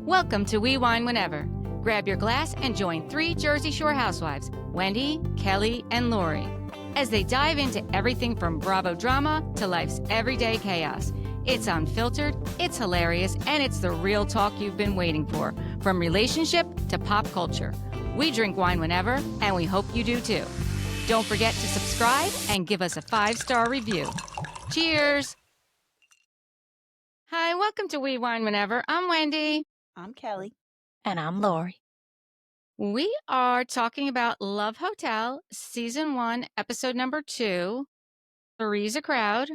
Welcome to We Wine Whenever. Grab your glass and join three Jersey Shore housewives, Wendy, Kelly, and Lori, as they dive into everything from Bravo drama to life's everyday chaos. It's unfiltered, it's hilarious, and it's the real talk you've been waiting for, from relationship to pop culture. We drink wine whenever, and we hope you do too. Don't forget to subscribe and give us a 5-star review. Cheers! Hi, welcome to We Wine Whenever. I'm Wendy. I'm Kelly. And I'm Lori. We are talking about Love Hotel, Season 1, Episode number 2, Three's a Crowd.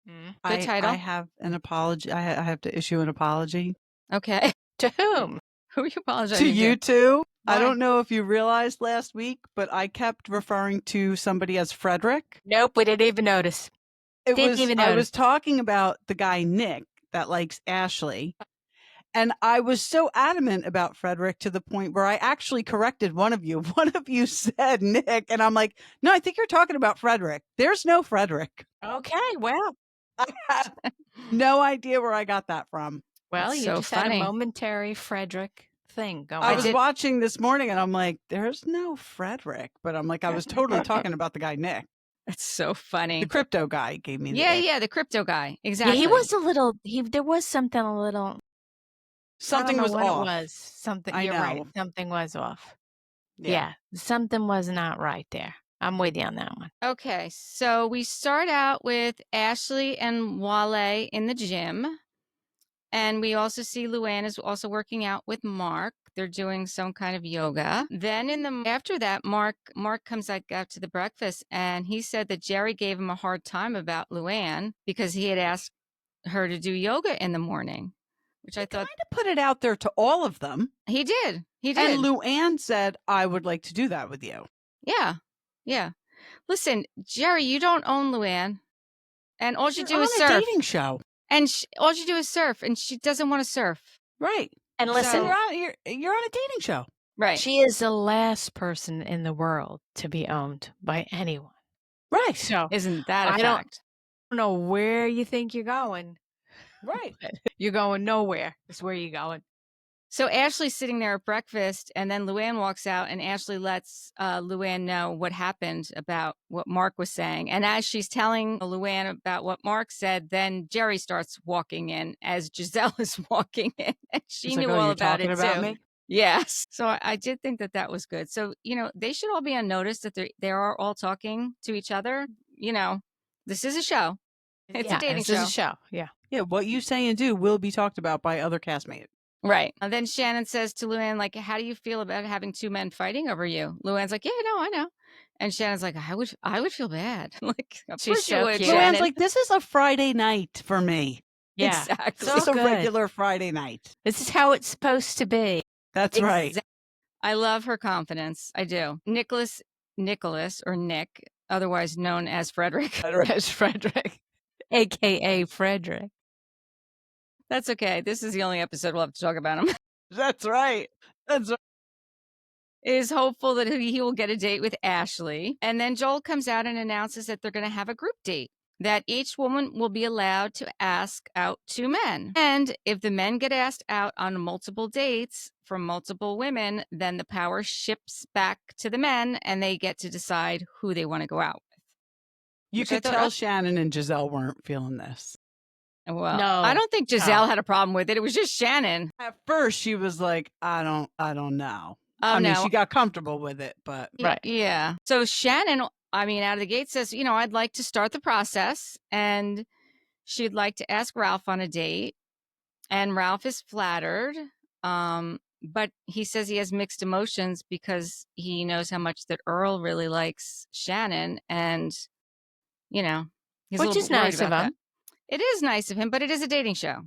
Good title. I have an apology. I have to issue an apology. Okay. To whom? Who are you apologizing To you two. Why? I don't know if you realized last week, but I kept referring to somebody as Frederick. Nope, we didn't even notice. I notice. was talking about the guy Nick that likes Ashley. And I was so adamant about Frederick to the point where I actually corrected one of you. One of you said Nick, and I'm like, no, I think you're talking about Frederick. There's no Frederick. Okay, well. I have no idea where I got that from. Well, That's you so just funny. had a momentary Frederick thing going I on. was watching this morning and I'm like, there's no Frederick. But I'm like, I was totally talking about the guy Nick. That's so funny. The crypto guy gave me the ick. Yeah, the crypto guy. Yeah, Exactly. he was a little, there was something a little. Something I was don't know off. what it was. Something, I you're know. right. Something was off. Yeah, something was not right there. I'm with you on that one. Okay, so we start out with Ashley and Wale in the gym. And we also see Luanne is also working out with Mark. They're doing some kind of yoga. Then after that, Mark comes out to the breakfast, and he said that Gerry gave him a hard time about Luanne because he had asked her to do yoga in the morning, which I thought Kind of put it out there to all of them. he did. He did. And Luanne said, I would like to do that with you. Yeah. Listen, Gerry, you don't own Luanne, and all you You're do on is a surf. dating show. And all you do is surf, and she doesn't want to surf. Right. And So- listen, You're on a dating show. Right. she is the last person in the world to be owned by anyone. Right. So Isn't that a I don't- fact? I don't know where you think you're going. Right. You're going nowhere. That's where you're going. So Ashley's sitting there at breakfast, and then Luanne walks out, and Ashley lets Luanne know what happened about what Mark was saying. And as she's telling Luanne about what Mark said, then Gerry starts walking in as Gisele is walking in. And she She's knew like, "Oh, all you're about it talking about too. me?" Yes. So I did think that was good. So, they should all be on notice that they are all talking to each other. This is a show. It's a dating this show. is a show. Yeah. Yeah, what you say and do will be talked about by other castmates. Right. And then Shannon says to Luanne, like, how do you feel about having two men fighting over you? Luanne's like, yeah, no, I know. And Shannon's like, I would feel bad. Like, of She's course you so would, cute. Shannon. Luanne's like, this is a Friday night for me. Yeah. Exactly. This is a good. regular Friday night. This is how it's supposed to be. That's right. Exact- I love her confidence. I do. Nicholas, or Nick, otherwise known as Frederick. As Frederick, a.k.a. Frederick. That's okay. This is the only episode we'll have to talk about him. That's right. That's right. Is hopeful that he will get a date with Ashley. And then Joel comes out and announces that they're going to have a group date, that each woman will be allowed to ask out two men. And if the men get asked out on multiple dates from multiple women, then the power shifts back to the men and they get to decide who they want to go out with. You Which I could thought- tell Shannon and Gisele weren't feeling this. Well, No. I don't think Gisele had a problem with it. It was just Shannon. At first, she was like, I don't know. Oh, I mean, no. she got comfortable with it, but Right. Yeah. So Shannon, out of the gate says, I'd like to start the process, and she'd like to ask Ralph on a date. And Ralph is flattered. But he says he has mixed emotions because he knows how much that Earl really likes Shannon. And, he's a Which little is bit worried nice of about him. that. It is nice of him, but it is a dating show.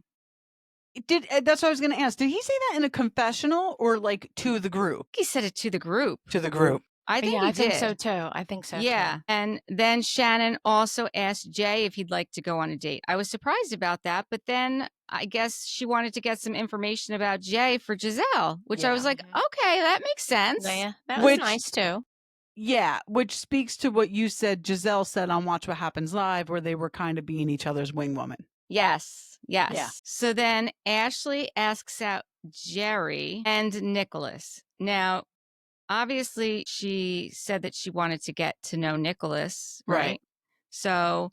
that's what I was going to ask. Did he say that in a confessional or like to the group? He said it to the group. To the group. I think Yeah, he I think did. so too. I think so. Yeah. Too. And then Shannon also asked Jay if he'd like to go on a date. I was surprised about that, but then I guess she wanted to get some information about Jay for Gisele, which I was Yeah. like, okay, that makes sense. Yeah, that was Which- nice too. Yeah, which speaks to what you said, Gisele said on Watch What Happens Live, where they were kind of being each other's wing woman. Yes. Yes. Yeah. So then Ashley asks out Gerry and Nicholas. Now, obviously, she said that she wanted to get to know Nicholas, right? Right. So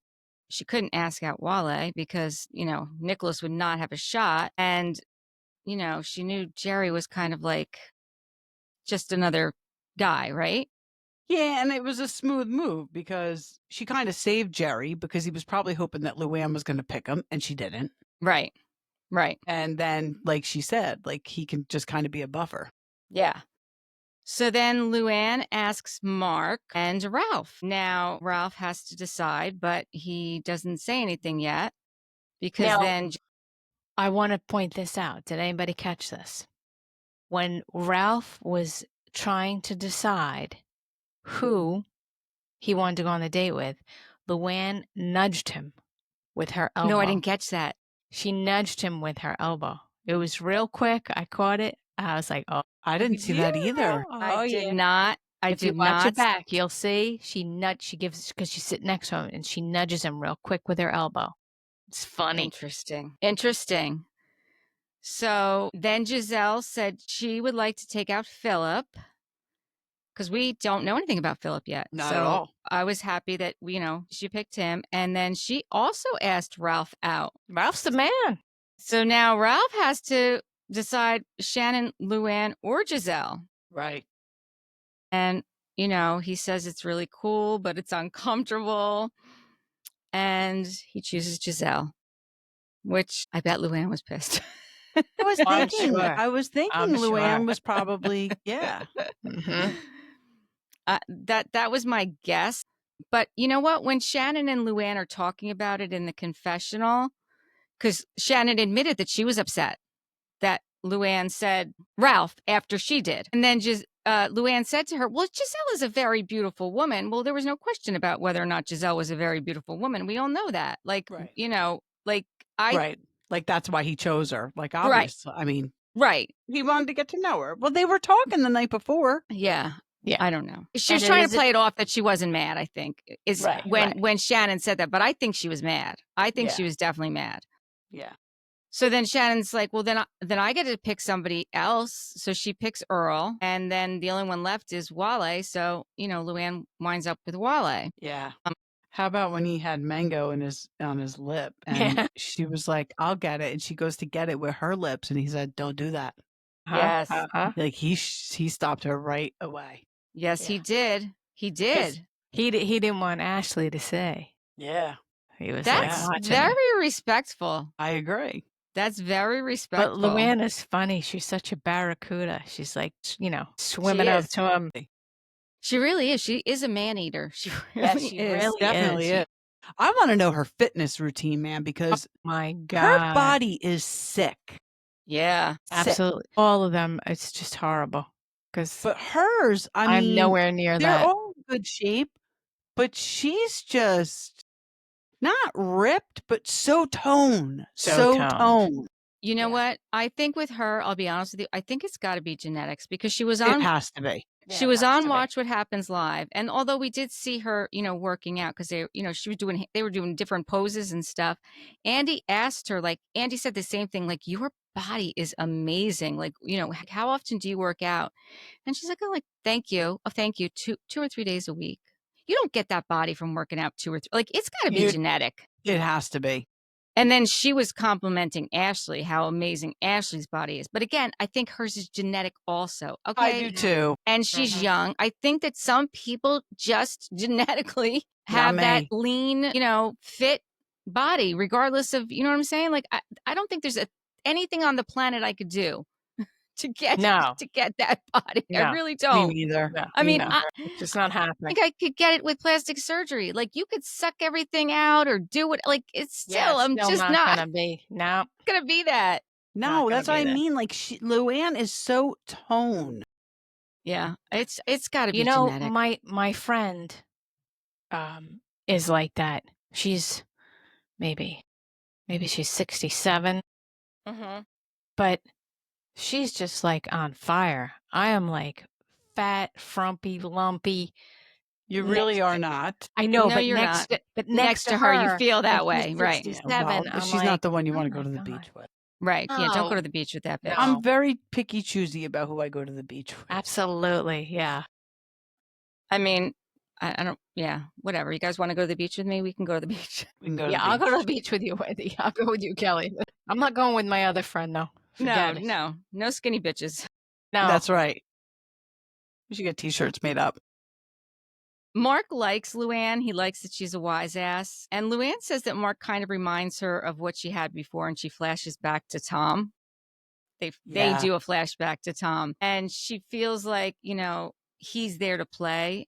she couldn't ask out Wale because, Nicholas would not have a shot. And, she knew Gerry was kind of like just another guy, right? Yeah, and it was a smooth move because she kind of saved Gerry because he was probably hoping that Luanne was going to pick him, and she didn't. Right. Right. And then, like she said, like he can just kind of be a buffer. Yeah. So then Luanne asks Mark and Ralph. Now, Ralph has to decide, but he doesn't say anything yet because Now, then. I want to point this out. Did anybody catch this? When Ralph was trying to decide who he wanted to go on the date with, Luanne nudged him with her elbow. No, I didn't catch that. She nudged him with her elbow. It was real quick. I caught it. I was like, oh. I didn't see that either. I did not. If you watch it back, you'll see she gives, because she's sitting next to him, and she nudges him real quick with her elbow. It's funny. Interesting. So then Gisele said she would like to take out Philip because we don't know anything about Philip yet. Not at all. I was happy that, she picked him. And then she also asked Ralph out. Ralph's the man. So now Ralph has to decide Shannon, Luanne, or Gisele. Right. And, he says it's really cool, but it's uncomfortable. And he chooses Gisele, which I bet Luanne was pissed. I was I'm thinking, sure. I'm Luanne sure. was probably, yeah. Mhm. That was my guess. But you know what? When Shannon and Luanne are talking about it in the confessional, because Shannon admitted that she was upset that Luanne said Ralph after she did. And then Luanne said to her, well, Gisele is a very beautiful woman. Well, there was no question about whether or not Gisele was a very beautiful woman. We all know that. Like, Right. Right. Like that's why he chose her. Like, obviously, I mean, Right. he wanted to get to know her. Well, they were talking the night before. Yeah. Yeah. I don't know. She was trying to play it off that she wasn't mad, I think, when Shannon said that. But I think she was mad. I think she was definitely mad. Yeah. So then Shannon's like, well, then I get to pick somebody else. So she picks Earl. And then the only one left is Wale. So, Luanne winds up with Wale. Yeah. How about when he had mango on his lip and she was like, I'll get it. And she goes to get it with her lips. And he said, don't do that. Yes. Like he stopped her right away. Yes, he did. He did. He didn't want Ashley to say. Yeah. He was That's like, very respectful. I agree. That's very respectful. But Luanne is funny. She's such a barracuda. She's like, swimming up to him. She really is. She is a man eater. She really is. Definitely is. I want to know her fitness routine, man, because my God, her body is sick. Yeah, absolutely. Sick. All of them. It's just horrible. But hers, I mean, I'm nowhere near they're that. They're all in good shape, but she's just not ripped, but so toned. So toned. You know what? I think with her, I'll be honest with you, I think it's got to be genetics because she was on. It has to be. She was on Watch What Happens Live. And although we did see her, working out because they were doing different poses and stuff. Andy asked her, Andy said the same thing, your body is amazing. How often do you work out? And she's like, oh, thank you. Oh, thank you. Two or 3 days a week. You don't get that body from working out 2 or 3. It's got to be genetic. It has to be. And then she was complimenting Ashley, how amazing Ashley's body is. But again, I think hers is genetic also. Okay. I do too. And she's young. I think that some people just genetically have that lean, fit body, regardless of, you know what I'm saying? I don't think there's anything on the planet I could do to get that body. No, I really don't. Me neither. No, I mean, it's just not happening. I think I could get it with plastic surgery. You could suck everything out or do it. It's still, I'm just not gonna be. No, gonna be that. No, that's what I mean. Luanne is so toned. Yeah, it's got to be genetic. My friend, is like that. She's maybe she's 67. Mm-hmm. But she's just on fire. I am fat, frumpy, lumpy. You really are not. I know, No, but you're next, not. but Next to her, you feel that and way, she's right? Yeah, 67. well, I'm she's like, not the one you oh want to my go to the God. beach with. Right. Yeah, don't go to No. the beach with that bitch. No. I'm very picky choosy about who I go to the beach with. Absolutely, yeah. I mean, I don't, yeah, whatever. You guys want to go to the beach with me? We can go to the beach. We can go to Yeah, the I'll beach. go to the beach with you, Wendy. I'll go with you, Kelly. I'm not going with my other friend, though. No, Forget it. no skinny bitches. No. That's right. We should get T-shirts made up. Mark likes Luanne. He likes that she's a wise ass. And Luanne says that Mark kind of reminds her of what she had before, and she flashes back to Tom. They Yeah. do a flashback to Tom. And she feels like, he's there to play.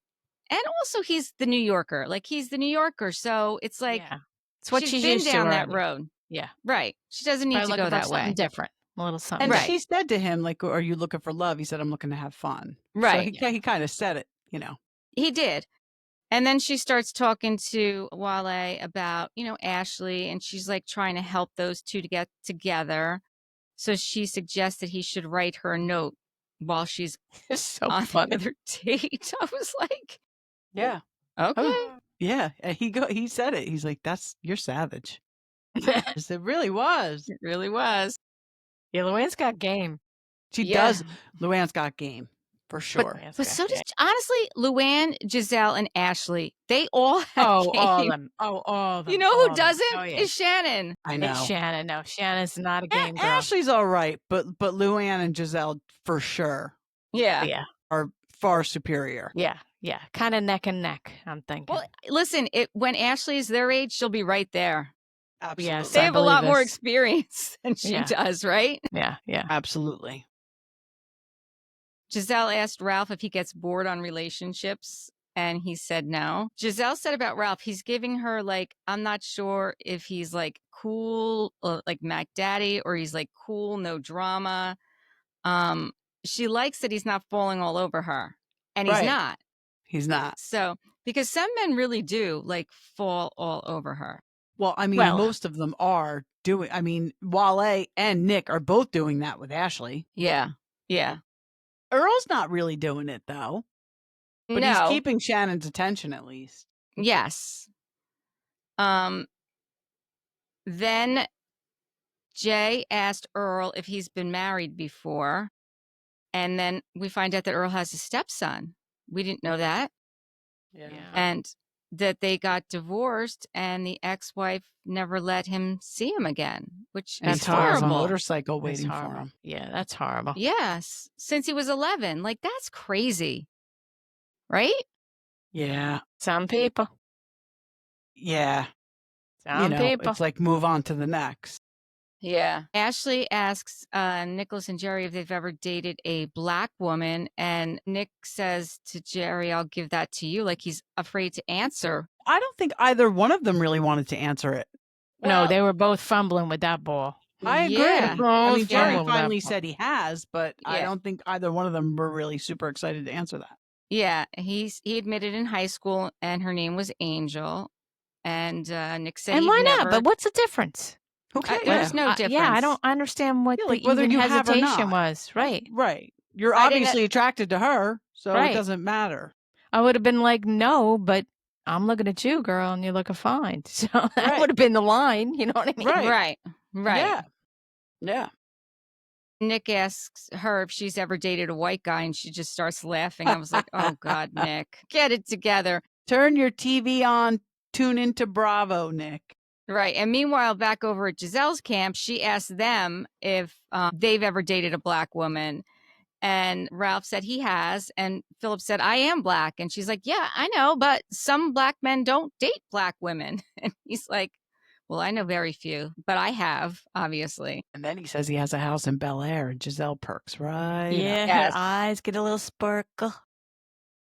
And also he's the New Yorker. Like he's the New Yorker. So it's like Yeah. It's what she's she's been used down to that already. road. Yeah. Right. She doesn't need Probably to go looking for that something way. different. A little something And Right. different. she said to him, like, are you looking for love? He said, I'm looking to have fun. Right. So he kind of said it, He did. And then she starts talking to Wale about, Ashley, and she's like trying to help those two to get together. So she suggests that he should write her a note while she's It's so on funny. the other date. I was like, Yeah. okay. Oh, yeah. And he said it. He's like, you're savage. It really was. It really was. Yeah, Luanne's got game. She Yeah. does. Luanne's got game for sure. Luanne's But got so does, game. honestly, Luanne, Gisele, and Ashley. They all have Oh, game. all of them. Oh, all of them. You know all who of them. doesn't? Oh, yeah. Is Shannon. I know. It's Shannon. No, Shannon's not a game girl. Ashley's all right, but Luanne and Gisele for sure Yeah. Yeah. are far superior. Yeah. Yeah. Kind of neck and neck, I'm thinking. Well, listen, when Ashley is their age, she'll be right there. Absolutely. Yes, They I have a lot believe more this. experience than she Yeah. does, right? Yeah. Yeah. Absolutely. Gisele asked Ralph if he gets bored on relationships, and he said no. Gisele said about Ralph, he's giving her, like, I'm not sure if he's, like, cool, like Mac Daddy, or he's, like, cool, no drama. She likes that he's not falling all over her, and he's Right. not. He's not. So, because some men really do, like, fall all over her. Well, I mean, Well- most of them are doing. I mean, Wale and Nick are both doing that with Ashley. Yeah. Yeah. Earl's not really doing it though, but he's keeping Shannon's attention at least. Yes. Then Jay asked Earl if he's been married before. And then we find out that Earl has a stepson. We didn't know that. Yeah. And that they got divorced and the ex-wife never let him see him again, which And is he's on his horrible. motorcycle That's waiting for horrible. him. Yeah, that's horrible. Yes. Since he was 11. Like, that's crazy. Right? Yeah. Some people. Yeah. Some people. It's like move on to the next. Yeah. Ashley asks Nicholas and Jerry if they've ever dated a black woman. And Nick says to Jerry, I'll give that to you. Like he's afraid to answer. I don't think either one of them really wanted to answer it. No, they were both fumbling with that ball. I agree. Yeah. I mean, Both Jerry fumbling with that finally ball. said he has, but I Yeah. don't think either one of them were really super excited to answer that. Yeah. He admitted in high school and her name was Angel. And Nick said And he'd why never... not? But what's the difference? Who cares? There's no difference. Yeah, I don't understand what Yeah, the like whether even you have or hesitation not. was. Right. Right. You're I didn't- obviously attracted to her, so Right. it doesn't matter. I would have been like, no, but I'm looking at you, girl, and you're looking fine. So that Right. would have been the line. You know what I mean? Right. Right. Yeah. Yeah. Nick asks her if she's ever dated a white guy, and she just starts laughing. I was like, oh, God, Nick, get it together. Turn your TV on, tune into Bravo, Nick. Right. And meanwhile, back over at Gisele's camp, she asked them if they've ever dated a black woman. And Ralph said he has. And Philip said, I am black. And she's like, yeah, I know, but some black men don't date black women. And he's like, well, I know very few, but I have, obviously. And then he says he has a house in Bel Air, and Gisele perks right up. Yeah, Yes. her eyes get a little sparkle.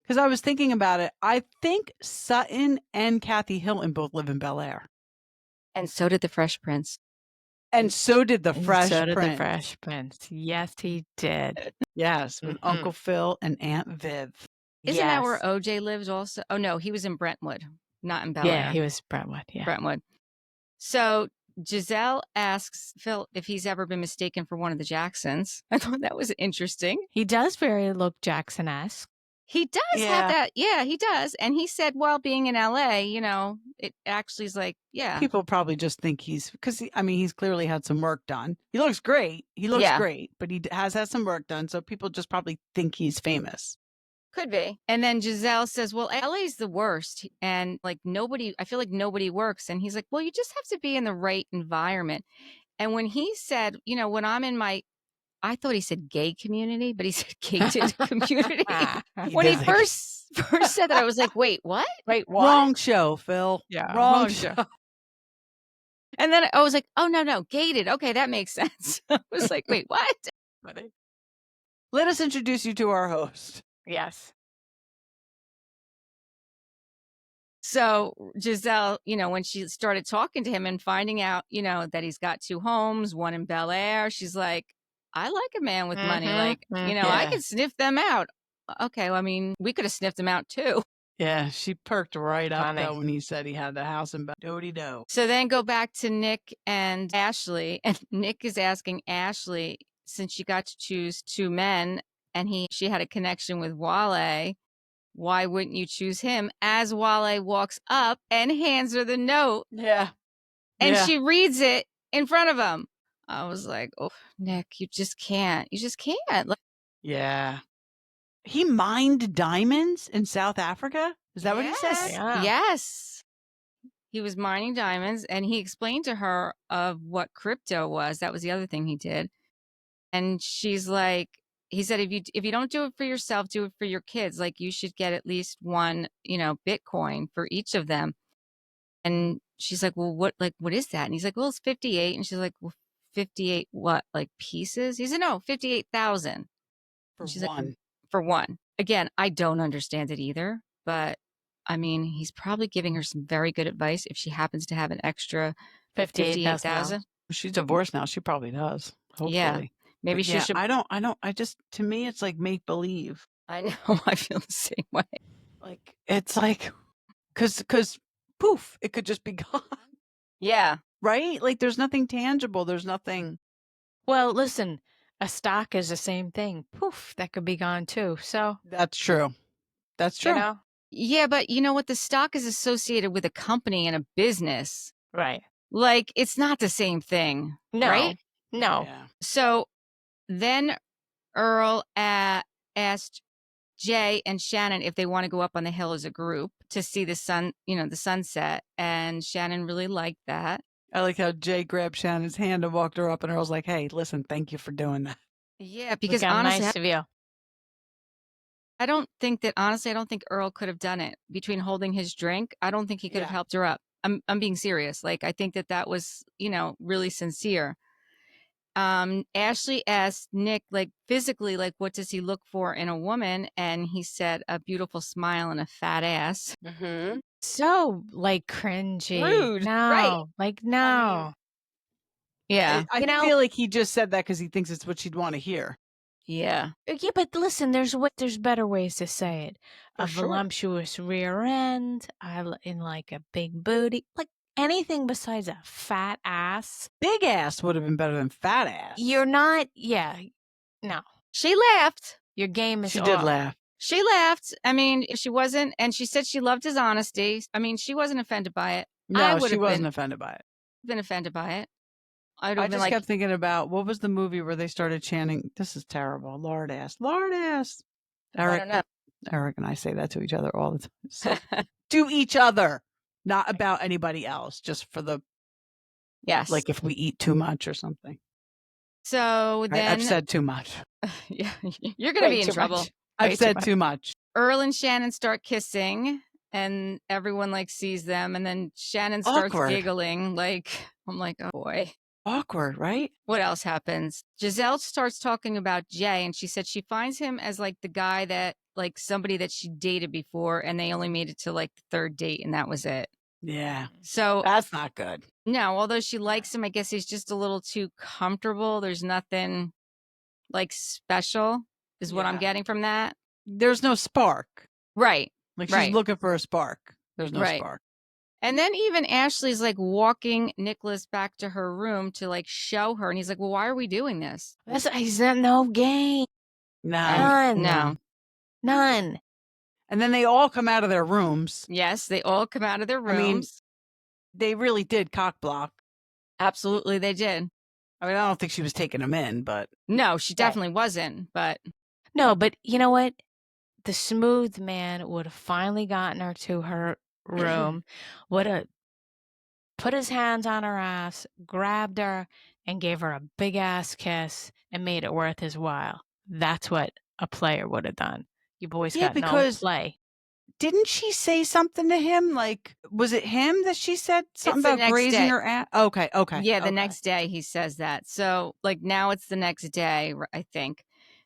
Because I was thinking about it. I think Sutton and Kathy Hilton both live in Bel Air. And so did the Fresh Prince. And so did the And Fresh so did Prince. the Fresh Prince. Yes, he did. Yes, with Mhm. Uncle Phil and Aunt Viv. Isn't that where Yes. OJ lives also? Oh, no, he was in Brentwood, not in Bel Yeah, Air. he was Brentwood. Yeah. Brentwood. So Gisele asks Phil if he's ever been mistaken for one of the Jacksons. I thought that was interesting. He does very look Jackson-esque. He does have that. Yeah, he does. And he said, well, being in LA, it actually is like, yeah. People probably just think he's he's clearly had some work done. He looks great. Great, but he has had some work done. So people just probably think he's famous. Could be. And then Gisele says, well, LA's the worst. And like I feel like nobody works. And he's like, well, you just have to be in the right environment. And when he said, when I'm in I thought he said gay community, but he said gated community. When he first said that, I was like, wait, what? Wait, what? Wrong show, Phil. Yeah. Wrong show. And then I was like, oh, no, gated. Okay, that makes sense. I was like, wait, what? Let us introduce you to our host. Yes. So Gisele, when she started talking to him and finding out, that he's got 2 homes, one in Bel Air, she's like, I like a man with money. Like, I can sniff them out. Okay, well, we could have sniffed them out too. Yeah, she perked right up though when he said he had the house in do-de-do. So then go back to Nick and Ashley, and Nick is asking Ashley, since she got to choose 2 men and she had a connection with Wale, why wouldn't you choose him? As Wale walks up and hands her the note. Yeah. And she reads it in front of him. I was like, oh, Nick, you just can't. You just can't. Yeah. He mined diamonds in South Africa? Is that what he said? Yeah. Yes. He was mining diamonds, and he explained to her of what crypto was. That was the other thing he did. And she's like, he said, if you don't do it for yourself, do it for your kids. Like, you should get at least one, Bitcoin for each of them. And she's like, well, what is that? And he's like, well, it's 58. And she's like, well, 58 what? Like pieces? He said, no, 58,000. For she's one. Like, for one. Again, I don't understand it either, but he's probably giving her some very good advice if she happens to have an extra 58,000. She's divorced now. She probably does. Hopefully. Yeah. Maybe But she should. To me, it's like make believe. I know. I feel the same way. Like, it's like, cause poof, it could just be gone. Yeah. Right? Like, there's nothing tangible. There's nothing. Well, listen, a stock is the same thing. Poof, that could be gone too. So That's true. That's true. Yeah, but you know what? The stock is associated with a company and a business. Right. Like, it's not the same thing. No. Right? No. Yeah. So then Earl asked Jay and Shannon if they want to go up on the hill as a group to see the the sunset. And Shannon really liked that. I like how Jay grabbed Shannon's hand and walked her up, and Earl's like, hey, listen, thank you for doing that. Yeah, because Look how honestly, nice of you. I don't think Earl could have done it between holding his drink. I don't think he could have helped her up. I'm being serious. Like, I think that was, really sincere. Ashley asked Nick, like, physically, like, what does he look for in a woman? And he said a beautiful smile and a fat ass. Mm-hmm. So, like, cringy. Rude. No. Right. Like, no. Yeah. I feel like he just said that because he thinks it's what she'd want to hear. Yeah. Yeah, but listen, there's better ways to say it. For A sure. voluptuous rear end, in like a big booty, like anything besides a fat ass. Big ass would have been better than fat ass. You're not, no. She laughed. Your game is She off. did laugh. She laughed. If she wasn't, and she said she loved his honesty. She wasn't offended by it. No, she wasn't offended by it. Been offended by it. I just kept thinking about what was the movie where they started chanting, this is terrible, lard ass, lard ass. I don't know. Eric and I say that to each other all the time. So, to each other, not about anybody else, just for the, yes, like if we eat too much or something. So then I've said too much. Yeah, you're going to be in trouble. I've said too much. Earl and Shannon start kissing, and everyone like sees them, and then Shannon starts giggling. Like, I'm like, oh boy. Awkward, right? What else happens? Gisele starts talking about Jay, and she said she finds him as like the guy that, like, somebody that she dated before, and they only made it to like the 3rd date, and that was it. Yeah. So that's not good. No, although she likes him, I guess he's just a little too comfortable. There's nothing like special, is what I'm getting from that. There's no spark. Right. Like, she's looking for a spark. There's no spark. And then even Ashley's like walking Nicholas back to her room to like show her. And he's like, well, why are we doing this? He's not no game. No. None. And then they all come out of their rooms. Yes, they all come out of their rooms. I mean, they really did cock block. Absolutely, they did. I mean, I don't think she was taking them in, but. No, she definitely wasn't. But no, but you know what? The smooth man would have finally gotten her to her room, would have put his hands on her ass, grabbed her, and gave her a big ass kiss and made it worth his while. That's what a player would have done. You boys got no play. Didn't she say something to him? Like, was it him that she said something about grazing her ass? Okay. Yeah, the next day he says that. So, like, now it's the next day, I think.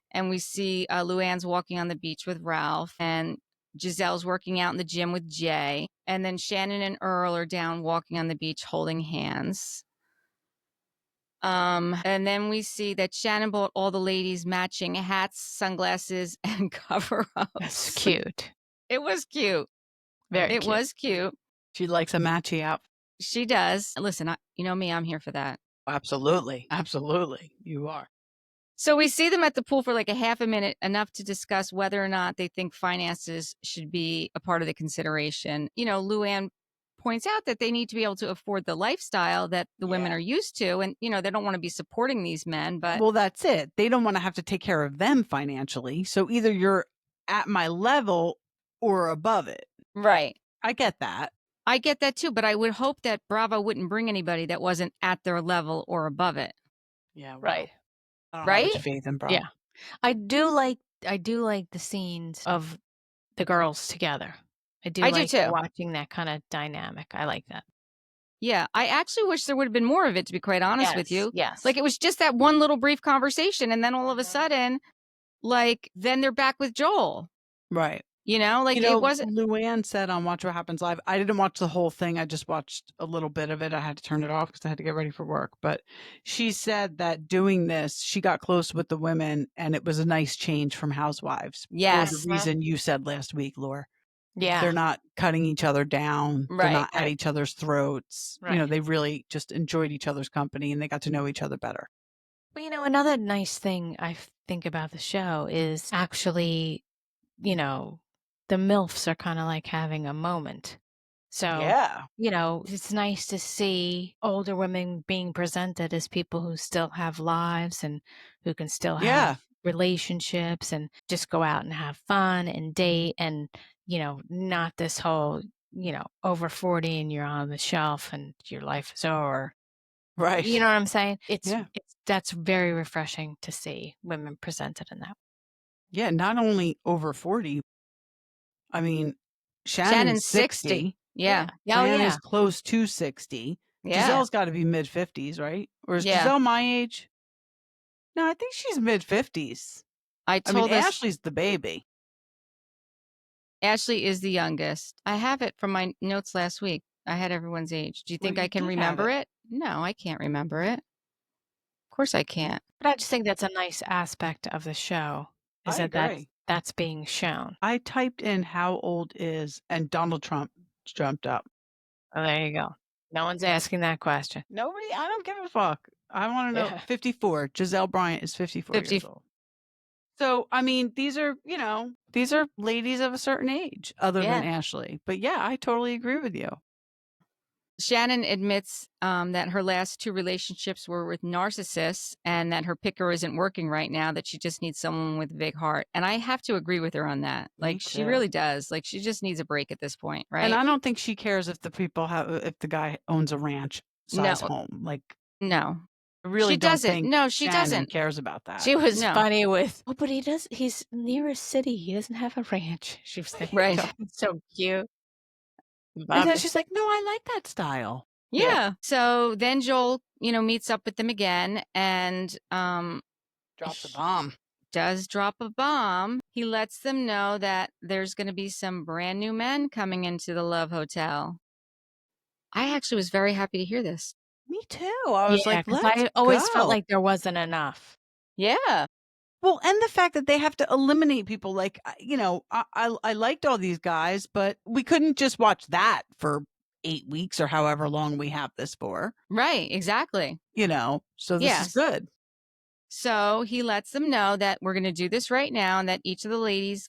And we see Luanne's walking on the beach with Ralph, and Giselle's working out in the gym with Jay. And then Shannon and Earl are down walking on the beach holding hands. And then we see that Shannon bought all the ladies matching hats, sunglasses, and cover-ups. That's cute. It was cute. It was cute. She likes a matchy outfit. She does. Listen, you know me, I'm here for that. Absolutely. Absolutely. You are. So we see them at the pool for like a half a minute, enough to discuss whether or not they think finances should be a part of the consideration. You know, Luanne points out that they need to be able to afford the lifestyle that the women are used to. And, you know, they don't want to be supporting these men, but. Well, that's it. They don't want to have to take care of them financially. So either you're at my level or above it. Right. I get that. I get that too, but I would hope that Bravo wouldn't bring anybody that wasn't at their level or above it. Yeah. Well, right. I don't have much faith in Bravo. Yeah. I do like the scenes of the girls together. I do too. Watching that kind of dynamic. I like that. Yeah, I actually wish there would have been more of it, to be quite honest with you. Yes. Like, it was just that one little brief conversation, and then all of a sudden, like, then they're back with Joel. Right. You know, like, it wasn't. Luanne said on Watch What Happens Live, I didn't watch the whole thing. I just watched a little bit of it. I had to turn it off because I had to get ready for work. But she said that doing this, she got close with the women, and it was a nice change from Housewives. Yes. For the reason you said last week, Laura. Yeah. They're not cutting each other down. Right, They're not at each other's throats. Right. You know, they really just enjoyed each other's company, and they got to know each other better. Well, you know, another nice thing I think about the show is actually, you know, the MILFs are kind of like having a moment. So, yeah, you know, it's nice to see older women being presented as people who still have lives and who can still have relationships and just go out and have fun and date and, you know, not this whole, you know, over 40 and you're on the shelf and your life is over. Right. You know what I'm saying? That's very refreshing to see women presented in that. Yeah, not only over 40. I mean, Shannon's 60. Yeah. Luanne's close to 60. Yeah. Giselle's got to be mid-50s, right? Or is Gisele my age? No, I think she's mid-50s. I mean, Ashley's the baby. Ashley is the youngest. I have it from my notes last week. I had everyone's age. Do you think I can remember it? No, I can't remember it. Of course I can't. But I just think that's a nice aspect of the show. Is that's being shown. I typed in how old is, and Donald Trump jumped up. Oh, there you go. No one's asking that question. Nobody? I don't give a fuck. I want to know. 54. Gisele Bryant is 54 years old. So, I mean, these are ladies of a certain age other than Ashley. But yeah, I totally agree with you. Shannon admits that her last two relationships were with narcissists and that her picker isn't working right now, that she just needs someone with a big heart. And I have to agree with her on that. Like, she really does. Like, she just needs a break at this point, right? And I don't think she cares if the guy owns a ranch size home. Like, no. I really don't think she Shannon doesn't. cares about that. She was funny with, but he's near a city. He doesn't have a ranch. She was thinking, right. So cute. And then she's like, no, I like that style. Yeah. So then Joel, meets up with them again and drops a bomb. Does drop a bomb. He lets them know that there's going to be some brand new men coming into the Love Hotel. I actually was very happy to hear this. Me too. I was like, I always felt like there wasn't enough. Yeah. Well, and the fact that they have to eliminate people, like, I liked all these guys, but we couldn't just watch that for 8 weeks or however long we have this for. Right, exactly. So this is good. So he lets them know that we're going to do this right now and that each of the ladies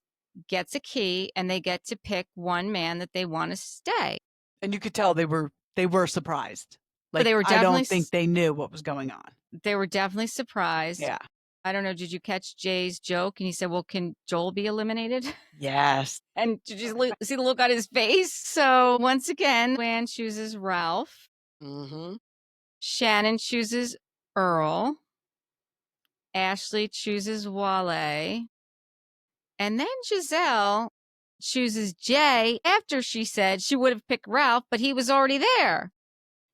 gets a key and they get to pick one man that they want to stay. And you could tell they were surprised. But they were I definitely don't think they knew what was going on. They were definitely surprised. Yeah. I don't know. Did you catch Jay's joke? And he said, well, can Joel be eliminated? Yes. And did you see the look on his face? So once again, Luanne chooses Ralph. Mm-hmm. Shannon chooses Earl. Ashley chooses Wale. And then Gisele chooses Jay after she said she would have picked Ralph, but he was already there.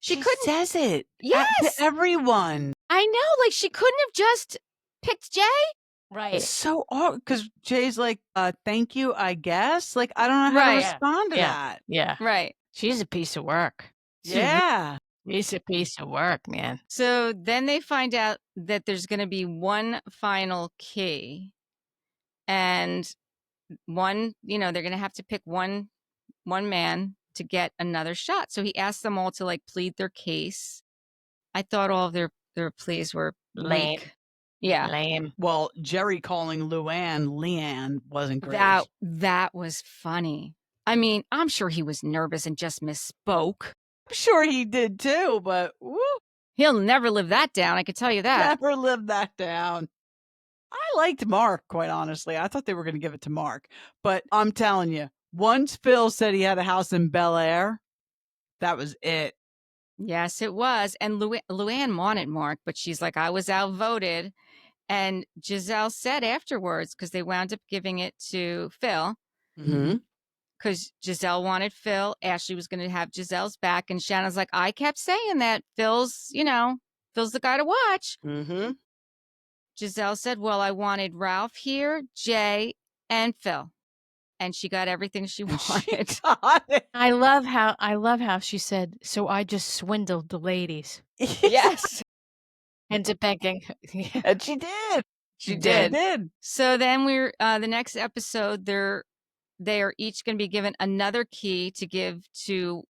She says it. Yes. To everyone. I know. Like, she couldn't have just picked Jay. Right. It's so odd because Jay's like, thank you, I guess. Like, I don't know how to respond to that. Yeah. Right. She's a piece of work. Yeah. She's a piece of work, man. So then they find out that there's going to be one final key. And one, they're going to have to pick one man to get another shot. So he asked them all to like plead their case. I thought all of their pleas were Lame. weak. Yeah. Lame. Well, Gerry calling Leanne wasn't great. That was funny. I mean, I'm sure he was nervous and just misspoke. I'm sure he did too, but woo, He'll never live that down. I could tell you that. never lived that down. I liked Mark, quite honestly. I thought they were going to give it to Mark. But I'm telling you, once Phil said he had a house in Bel Air, that was it. Yes, it was. And Luanne wanted Mark, but she's like, I was outvoted. And Gisele said afterwards, because they wound up giving it to Phil, Mm-hmm. because Gisele wanted Phil. Ashley was going to have Giselle's back. And Shannon's like, I kept saying that Phil's the guy to watch. Mm-hmm. Gisele said, well, I wanted Ralph here, Jay, and Phil. And she got everything she wanted. I love how she said, so I just swindled the ladies Yes. into picking. And she did. She did. did. So then the next episode, they are each going to be given another key to give to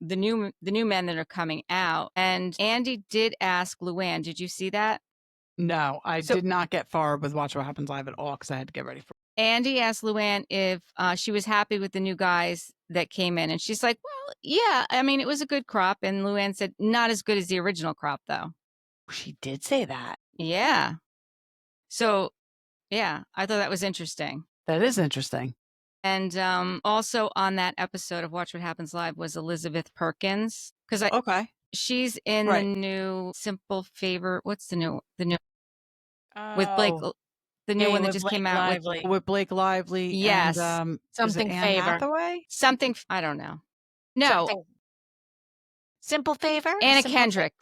the new men that are coming out. And Andy did ask Luanne, did you see that? No, I did not get far with Watch What Happens Live at all because I had to get ready for it. Andy asked Luanne if she was happy with the new guys that came in. And she's like, well, yeah, I mean, it was a good crop. And Luanne said, not as good as the original crop, though. She did say that. Yeah. So, yeah, I thought that was interesting. That is interesting. And also on that episode of Watch What Happens Live was Elizabeth Perkins. Because Okay. she's in the new Simple Favor. What's the new with Blake? The new one that just came out with Blake Lively. Yes. And, Something Favor. Hathaway? Something, I don't know. No. Simple Favor? Anna Kendrick.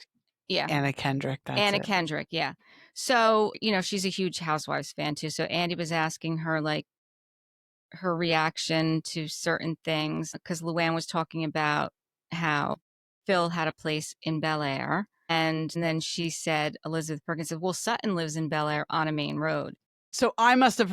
Yeah. Anna Kendrick. That's Anna it. Kendrick. Yeah. So, she's a huge Housewives fan too. So Andy was asking her like her reaction to certain things because Luanne was talking about how Phil had a place in Bel Air. And then she said, Elizabeth Perkins said, well, Sutton lives in Bel Air on a main road. So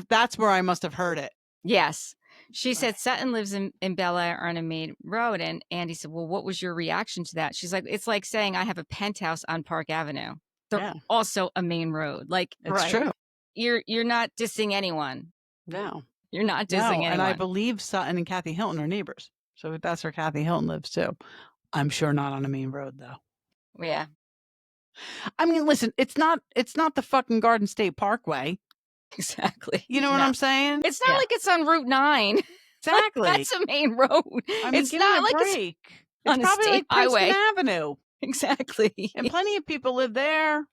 that's where I must have heard it. Yes. She said Sutton lives in Bel Air on a main road. And Andy said, well, what was your reaction to that? She's like, it's like saying I have a penthouse on Park Avenue. They're also a main road. Like, it's true. You're not dissing anyone. No. You're not dissing anyone. And I believe Sutton and Kathy Hilton are neighbors. So that's where Kathy Hilton lives too. I'm sure not on a main road though. Yeah. I mean, listen, it's not the fucking Garden State Parkway. Exactly. You know what I'm saying? It's not like it's on Route 9. Exactly. That's a main road. I mean, it's not like break. It's on probably a state like highway. Princeton Avenue. Exactly. And plenty of people live there.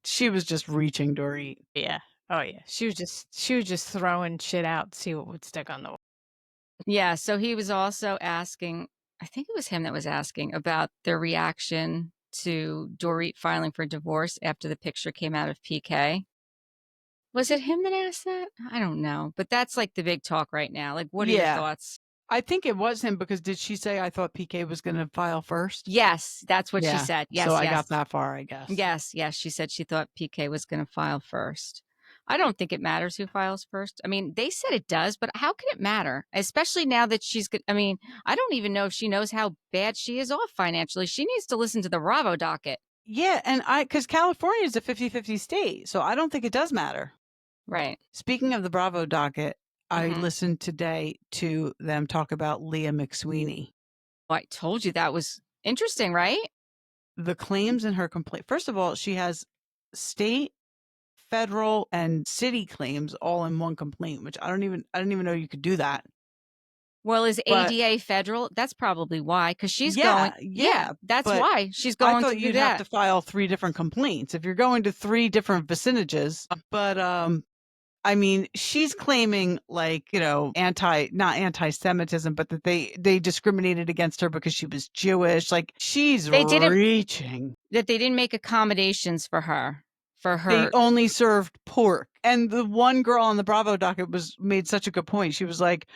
She was just reaching to eat. Yeah. Oh yeah. She was just throwing shit out to see what would stick on the wall. Yeah. So he was also asking, I think it was him that was asking about their reaction to Dorit filing for divorce after the picture came out of PK. Was it him that asked that? I don't know. But that's like the big talk right now. Like, what are your thoughts? I think it was him because did she say I thought PK was going to file first? Yes, that's what she said. Yes, so I got that far, I guess. Yes. She said she thought PK was going to file first. I don't think it matters who files first. I mean, they said it does, but how can it matter? Especially now that I don't even know if she knows how bad she is off financially. She needs to listen to the Bravo docket. Yeah, and because California is a 50-50 state, so I don't think it does matter. Right. Speaking of the Bravo docket, I Mhm. listened today to them talk about Leah McSweeney. I told you that was interesting, right? The claims in her complaint. First of all, she has state, federal, and city claims all in one complaint, which I didn't even know you could do that. Well, is But ADA federal? That's probably why, because she's yeah, going. yeah, that's but why she's I going to thought do you'd have that. to file 3 different complaints if you're going to 3 different vicinages. But I mean, she's claiming like, not anti-Semitism, but that they discriminated against her because she was Jewish. Like she's They didn't reaching. that they didn't make accommodations for her. They only served pork. And the one girl on the Bravo docket made such a good point. She was like,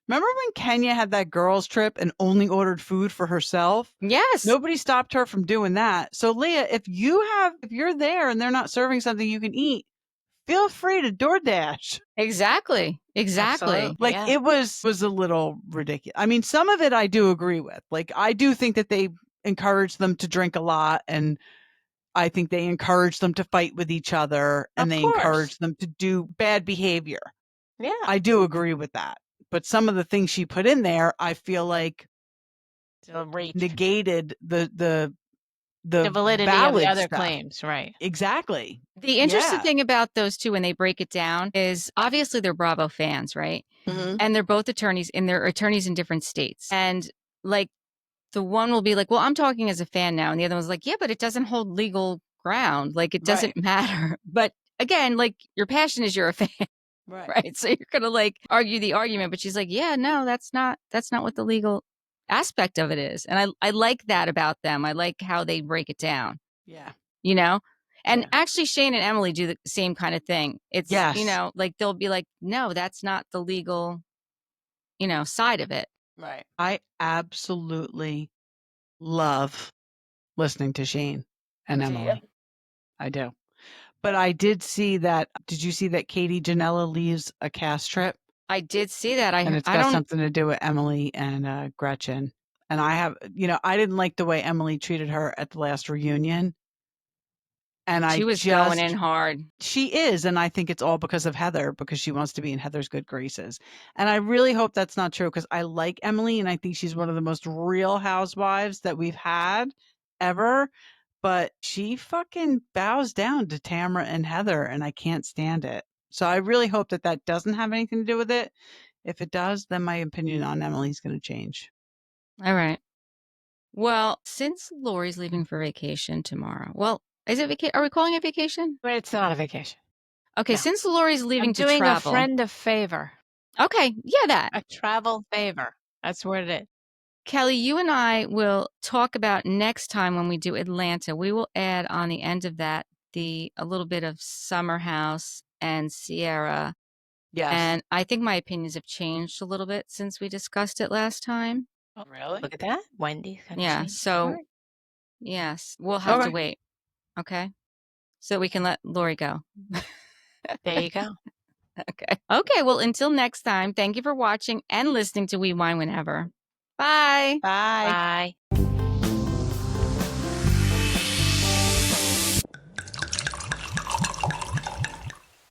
remember when Kenya had that girls trip and only ordered food for herself? Yes. Nobody stopped her from doing that. So Leah, if you're there and they're not serving something you can eat, feel free to DoorDash. Exactly. Absolutely. Like Yeah. it was a little ridiculous. I mean, some of it I do agree with. Like I do think that they encourage them to drink a lot, and I think they encourage them to fight with each other, and Of they course. encourage them to do bad behavior. Yeah. I do agree with that. But some of the things she put in there, I feel like negated the validity of valid the other stuff. claims, right? Exactly. The interesting Yeah. thing about those two when they break it down is obviously they're Bravo fans, right? Mhm. And they're both attorneys and they're attorneys in different states. And like the one will be like, well, I'm talking as a fan now. And the other one's like, yeah, but it doesn't hold legal ground. Like it doesn't matter. But again, like your passion is you're a fan, Right. right? So you're going to like argue the argument. But she's like, yeah, no, that's not what the legal aspect of it is. And I like that about them. I like how they break it down, Yeah. you know? And Yeah. actually, Shane and Emily do the same kind of thing. It's, Yes. like they'll be like, no, that's not the legal, side of it. Right. I absolutely love listening to Shane and Do you? Emily. I do. But I did see that. Did you see that Katie Janela leaves a cast trip? I did see that. And it's I got don't. something to do with Emily and Gretchen. And I have, I didn't like the way Emily treated her at the last reunion. And She was going in hard. She is. And I think it's all because of Heather, because she wants to be in Heather's good graces. And I really hope that's not true, because I like Emily and I think she's one of the most real housewives that we've had ever. But she fucking bows down to Tamara and Heather, and I can't stand it. So I really hope that that doesn't have anything to do with it. If it does, then my opinion on Emily's going to change. All right. Well, since Lori's leaving for vacation tomorrow, well, is it vacation? Are we calling it vacation? But it's not a vacation. Okay, No. since Lori's leaving I'm to doing travel. a friend a favor. Okay, yeah, that. A travel favor. That's what it is. Kelly, you and I will talk about next time when we do Atlanta. We will add on the end of that a little bit of Summer House and Sierra. Yes. And I think my opinions have changed a little bit since we discussed it last time. Oh, really? Look at that. Wendy's got Yeah, change. so Right. yes, we'll have to Okay. wait. Okay. So we can let Lori go. There you go. Okay. Okay, well, until next time, thank you for watching and listening to We Wine Whenever. Bye. Bye. Bye.